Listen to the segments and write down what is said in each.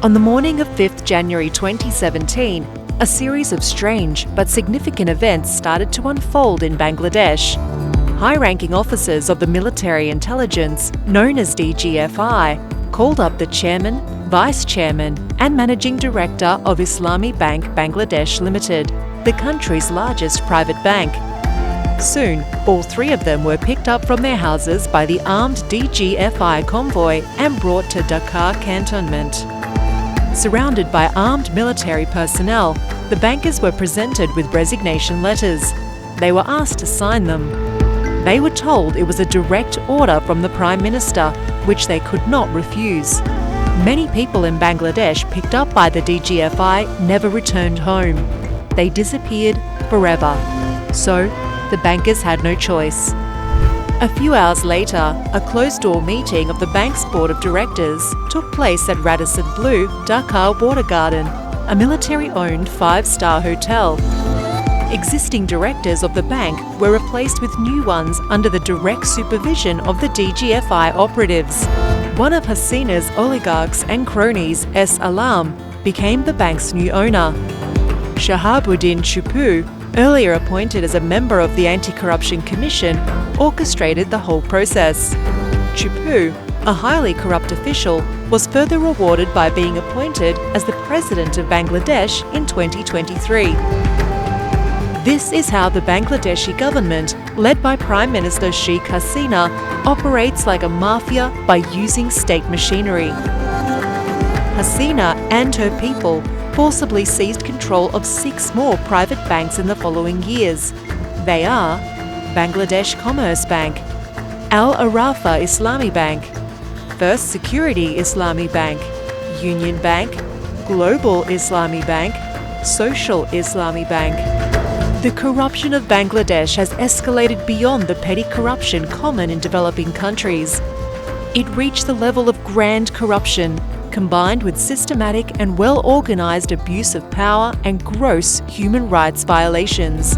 On the morning of 5th January 2017, a series of strange but significant events started to unfold in Bangladesh. High-ranking officers of the military intelligence, known as DGFI, called up the chairman, vice chairman and managing director of Islami Bank Bangladesh Limited, the country's largest private bank. Soon, all three of them were picked up from their houses by the armed DGFI convoy and brought to Dhaka cantonment. Surrounded by armed military personnel, the bankers were presented with resignation letters. They were asked to sign them. They were told it was a direct order from the Prime Minister, which they could not refuse. Many people in Bangladesh picked up by the DGFI never returned home. They disappeared forever. So, the bankers had no choice. A few hours later, a closed-door meeting of the bank's board of directors took place at Radisson Blu, Dhaka Water Garden, a military-owned five-star hotel. Existing directors of the bank were replaced with new ones under the direct supervision of the DGFI operatives. One of Hasina's oligarchs and cronies, S. Alam, became the bank's new owner. Shahabuddin Chupu, earlier appointed as a member of the Anti-Corruption Commission, orchestrated the whole process. Chupu, a highly corrupt official, was further rewarded by being appointed as the President of Bangladesh in 2023. This is how the Bangladeshi government, led by Prime Minister Sheikh Hasina, operates like a mafia by using state machinery. Hasina and her people forcibly seized control of 6 more private banks in the following years. They are Bangladesh Commerce Bank, Al Arafa Islami Bank, First Security Islami Bank, Union Bank, Global Islami Bank, Social Islami Bank. The corruption of Bangladesh has escalated beyond the petty corruption common in developing countries. It reached the level of grand corruption, combined with systematic and well-organised abuse of power and gross human rights violations.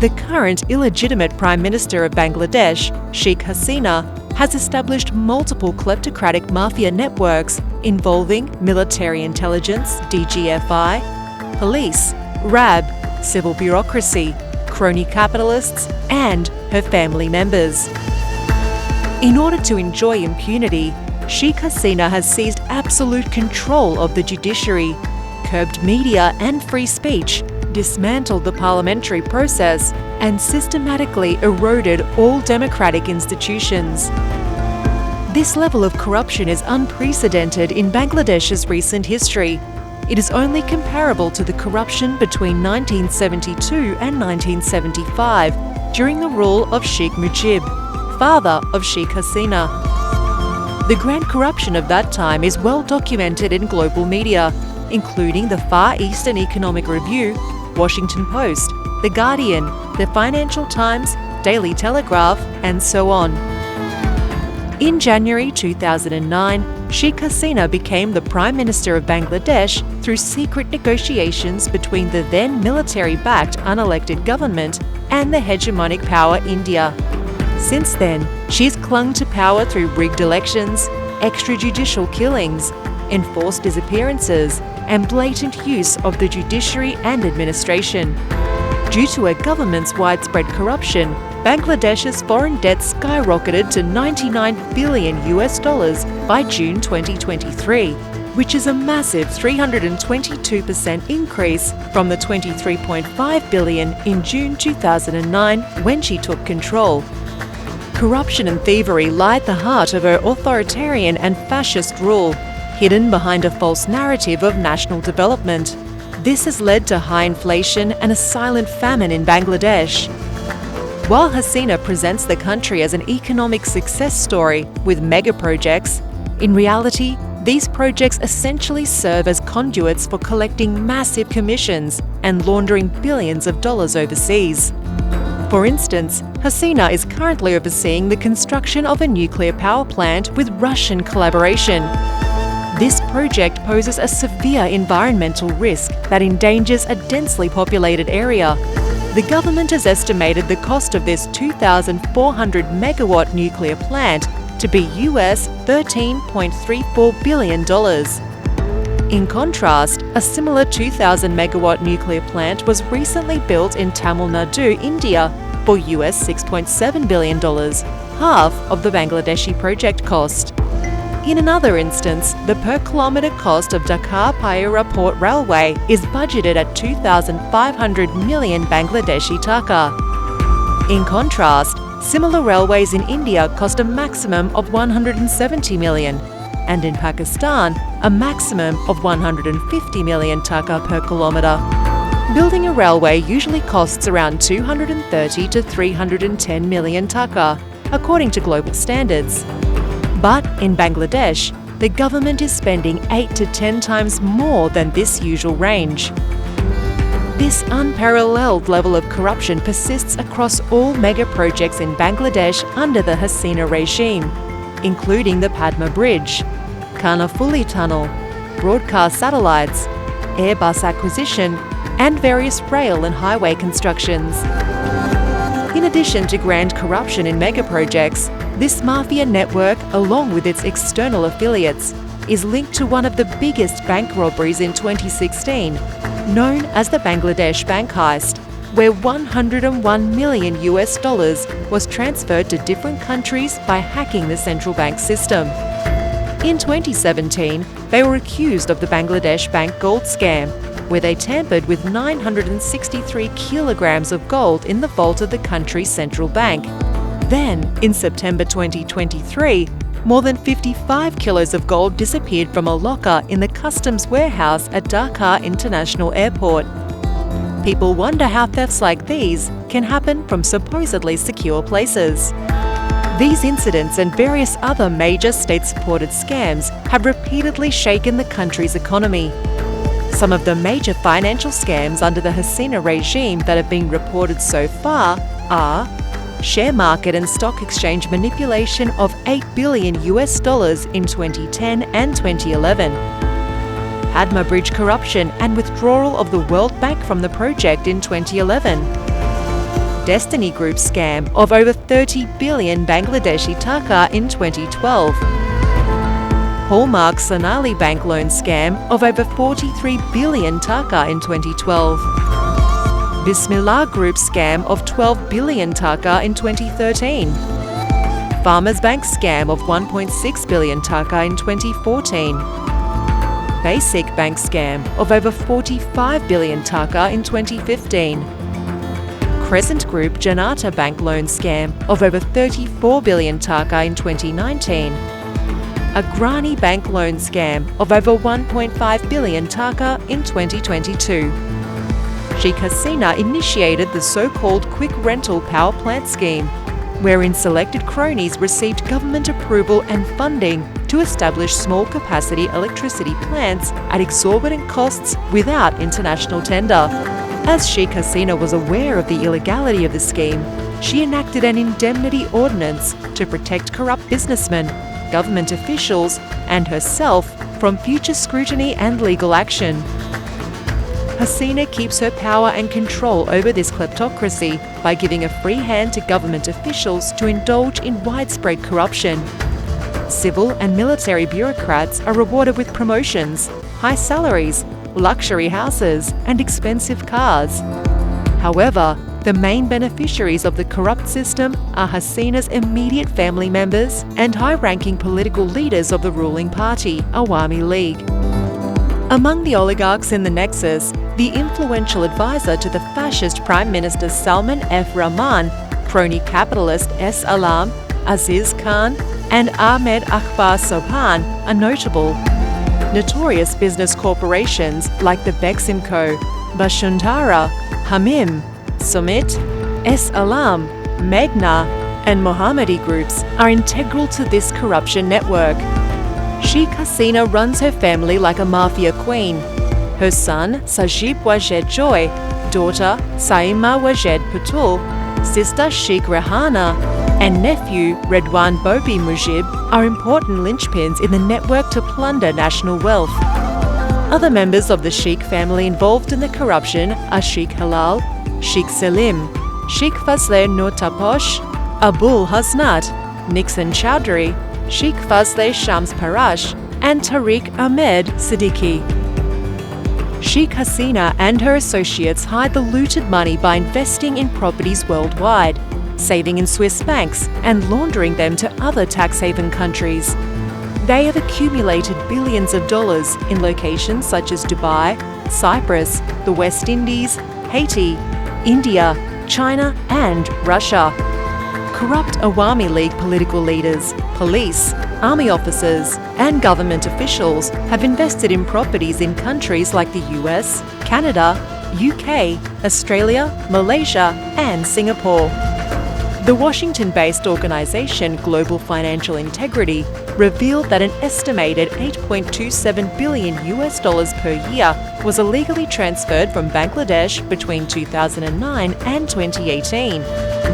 The current illegitimate Prime Minister of Bangladesh, Sheikh Hasina, has established multiple kleptocratic mafia networks involving military intelligence, DGFI, police, RAB, civil bureaucracy, crony capitalists, and her family members. In order to enjoy impunity, Sheikh Hasina has seized absolute control of the judiciary, curbed media and free speech, dismantled the parliamentary process, and systematically eroded all democratic institutions. This level of corruption is unprecedented in Bangladesh's recent history. It is only comparable to the corruption between 1972 and 1975 during the rule of Sheikh Mujib, father of Sheikh Hasina. The grand corruption of that time is well documented in global media, including the Far Eastern Economic Review, Washington Post, The Guardian, The Financial Times, Daily Telegraph, and so on. In January 2009, Sheikh Hasina became the Prime Minister of Bangladesh through secret negotiations between the then military-backed unelected government and the hegemonic power India. Since then, she's clung to power through rigged elections, extrajudicial killings, enforced disappearances, and blatant use of the judiciary and administration. Due to her government's widespread corruption, Bangladesh's foreign debt skyrocketed to $99 billion by June 2023, which is a massive 322% increase from the $23.5 billion in June 2009 when she took control. Corruption and thievery lie at the heart of her authoritarian and fascist rule, hidden behind a false narrative of national development. This has led to high inflation and a silent famine in Bangladesh. While Hasina presents the country as an economic success story with mega projects, in reality, these projects essentially serve as conduits for collecting massive commissions and laundering billions of dollars overseas. For instance, Hasina is currently overseeing the construction of a nuclear power plant with Russian collaboration. This project poses a severe environmental risk that endangers a densely populated area. The government has estimated the cost of this 2,400 megawatt nuclear plant to be US $13.34 billion. In contrast, a similar 2,000 megawatt nuclear plant was recently built in Tamil Nadu, India, for US $6.7 billion, half of the Bangladeshi project cost. In another instance, the per-kilometre cost of Dhaka-Payara Port Railway is budgeted at 2,500 million Bangladeshi taka. In contrast, similar railways in India cost a maximum of 170 million, and in Pakistan, a maximum of 150 million taka per kilometre. Building a railway usually costs around 230 to 310 million taka, according to global standards. But in Bangladesh, the government is spending 8 to 10 times more than this usual range. This unparalleled level of corruption persists across all mega projects in Bangladesh under the Hasina regime, including the Padma Bridge, Karnafuli Tunnel, broadcast satellites, Airbus acquisition, and various rail and highway constructions. In addition to grand corruption in mega projects, this mafia network, along with its external affiliates, is linked to one of the biggest bank robberies in 2016, known as the Bangladesh bank heist, where $101 million was transferred to different countries by hacking the central bank system. In 2017, they were accused of the Bangladesh bank gold scam, where they tampered with 963 kilograms of gold in the vault of the country's central bank. Then, in September 2023, more than 55 kilos of gold disappeared from a locker in the customs warehouse at Dhaka International Airport. People wonder how thefts like these can happen from supposedly secure places. These incidents and various other major state-supported scams have repeatedly shaken the country's economy. Some of the major financial scams under the Hasina regime that have been reported so far are share market and stock exchange manipulation of $8 billion in 2010 and 2011, Padma Bridge corruption and withdrawal of the World Bank from the project in 2011, Destiny Group scam of over 30 billion Bangladeshi taka in 2012, Hallmark Sonali Bank loan scam of over 43 billion taka in 2012, Bismillah Group scam of 12 billion taka in 2013, Farmers Bank scam of 1.6 billion taka in 2014, Basic Bank scam of over 45 billion taka in 2015, Crescent Group Janata Bank loan scam of over 34 billion taka in 2019, Agrani Bank loan scam of over 1.5 billion taka in 2022. Sheikh Hasina initiated the so-called quick rental power plant scheme, wherein selected cronies received government approval and funding to establish small-capacity electricity plants at exorbitant costs without international tender. As Sheikh Hasina was aware of the illegality of the scheme, she enacted an indemnity ordinance to protect corrupt businessmen, government officials, and herself from future scrutiny and legal action. Hasina keeps her power and control over this kleptocracy by giving a free hand to government officials to indulge in widespread corruption. Civil and military bureaucrats are rewarded with promotions, high salaries, luxury houses, and expensive cars. However, the main beneficiaries of the corrupt system are Hasina's immediate family members and high-ranking political leaders of the ruling party, Awami League. Among the oligarchs in the nexus, the influential advisor to the fascist Prime Minister Salman F. Rahman, crony capitalist S. Alam, Aziz Khan, and Ahmed Akbar Sobhan are notable. Notorious business corporations like the Beximco, Basuntara, Hamim, Sumit, S. Alam, Meghna, and Mohammadi groups are integral to this corruption network. Sheikh Hasina runs her family like a mafia queen. Her son, Sajib Wajed Joy, daughter, Saima Wajed Patul, sister Sheikh Rehana, and nephew, Redwan Bobi Mujib, are important linchpins in the network to plunder national wealth. Other members of the Sheikh family involved in the corruption are Sheikh Halal, Sheikh Selim, Sheikh Fazle Nur Taposh, Abul Hasnat, Nixon Chowdhury, Sheikh Fazle Shams Parash, and Tariq Ahmed Siddiqui. Sheikh Hasina and her associates hide the looted money by investing in properties worldwide, saving in Swiss banks and laundering them to other tax haven countries. They have accumulated billions of dollars in locations such as Dubai, Cyprus, the West Indies, Haiti, India, China and Russia. Corrupt Awami League political leaders, police, army officers and government officials have invested in properties in countries like the US, Canada, UK, Australia, Malaysia and Singapore. The Washington-based organisation Global Financial Integrity revealed that an estimated $8.27 billion per year was illegally transferred from Bangladesh between 2009 and 2018.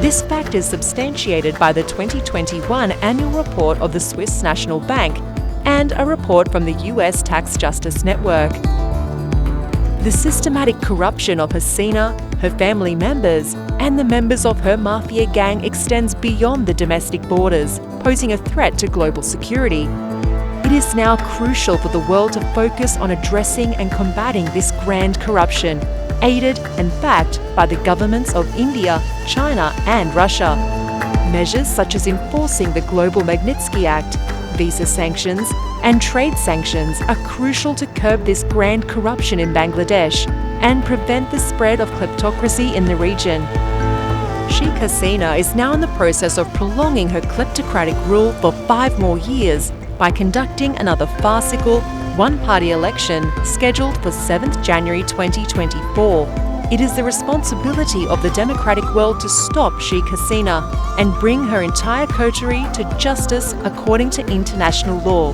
This fact is substantiated by the 2021 annual report of the Swiss National Bank and a report from the US Tax Justice Network. The systematic corruption of Hasina, her family members, and the members of her mafia gang extends beyond the domestic borders, posing a threat to global security. It is now crucial for the world to focus on addressing and combating this grand corruption, aided and backed by the governments of India, China, and Russia. Measures such as enforcing the Global Magnitsky Act, visa sanctions, and trade sanctions are crucial to curb this grand corruption in Bangladesh and prevent the spread of kleptocracy in the region. Sheikh Hasina is now in the process of prolonging her kleptocratic rule for 5 more years by conducting another farcical, one-party election scheduled for 7th January 2024. It is the responsibility of the democratic world to stop Sheikh Hasina and bring her entire coterie to justice according to international law.